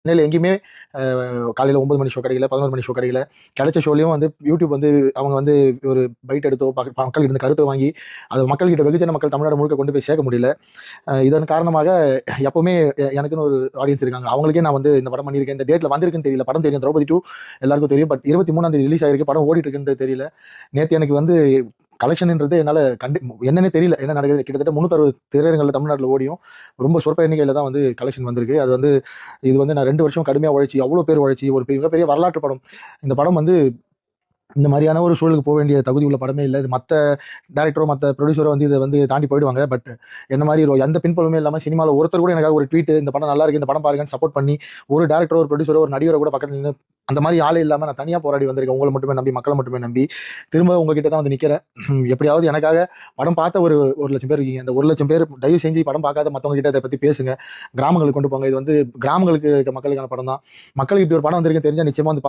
சென்னையில் எங்கேயுமே காலையில் 9 மணி ஷோ கிடைக்கல, 11 மணி ஷோ கிடைக்கல. கிடைச்ச ஷோலையும் வந்து யூடியூப் வந்து அவங்க வந்து ஒரு பைட் எடுத்தோ மக்கள் இருந்த கருத்தை வாங்கி அது மக்கள்கிட்ட வெகுஜன மக்கள் தமிழ்நாடு முழுக்க கொண்டு போய் சேர்க்க முடியல. இதன் காரணமாக எப்பவுமே எனக்குன்னு ஒரு ஆடியன்ஸ் இருக்காங்க. அவங்களுக்கே நான் வந்து இந்த படம் பண்ணியிருக்கேன், இந்த டேட்டில் வந்திருக்குன்னு தெரியல. படம் தெரியும், திரௌபதி 2 எல்லாருக்கும் தெரியும். பட் 23ஆம் தேதி ரிலீஸ் ஆயிருக்கு, படம் ஓடிட்டு இருக்குன்னு தெரியல. நேற்று எனக்கு வந்து கலெக்ஷன்ன்றது என்னால் என்னன்னே தெரியல, என்ன நடக்குது. கிட்டத்தட்ட 360 திரையரங்குகள் தமிழ்நாட்டில் ஓடியும் ரொம்ப சொற்ப எண்ணிக்கையில் தான் வந்து கலெக்ஷன் வந்திருக்கு. அது வந்து இது வந்து நான் 2 வருஷம் கடுமையாக உழைச்சி, அவ்வளோ பேர் உழைச்சி, ஒரு மிகப்பெரிய வரலாற்று படம். இந்த படம் வந்து இந்த மாதிரியான ஒரு சூழலுக்கு போக வேண்டிய தகுதி உள்ள படமே இல்லை. இது மற்ற டேரக்டரோ மற்ற ப்ரொடியூசரோ வந்து இதை வந்து தாண்டி போயிடுவாங்க. பட் என்ன மாதிரி எந்த பின்புலமே இல்லாமல் சினிமாவில் ஒருத்தர் கூட எனக்காக ஒரு ட்வீட், இந்த படம் நல்லா இருக்கு, இந்த படம் பாருங்கன்னு சப்போர்ட் பண்ணி ஒரு டேரக்டரோ ஒரு ப்ரொடியூசரோ ஒரு நடிகரை கூட பக்கத்தில் நின்று அந்த மாதிரி ஆளே இல்லாமல் நான் தனியாக போராடி வந்திருக்கேன். உங்களை மட்டுமே நம்பி, மக்களை மட்டுமே நம்பி திரும்ப உங்ககிட்ட தான் வந்து நிற்கிறேன். எப்படியாவது எனக்காக படம் பார்த்த ஒரு 1,00,000 பேர் இருக்கீங்க. அந்த 1,00,000 பேர் தயவு செஞ்சு படம் பார்க்காத மற்றவங்க கிட்ட அதை பற்றி பேசுங்க, கிராமங்களுக்கு கொண்டு போங்க. இது வந்து கிராமங்களுக்கு மக்களுக்கான படம் தான். மக்களுக்கு இப்படி ஒரு படம் வந்திருக்கு தெரிஞ்சால் நிச்சயமாக வந்து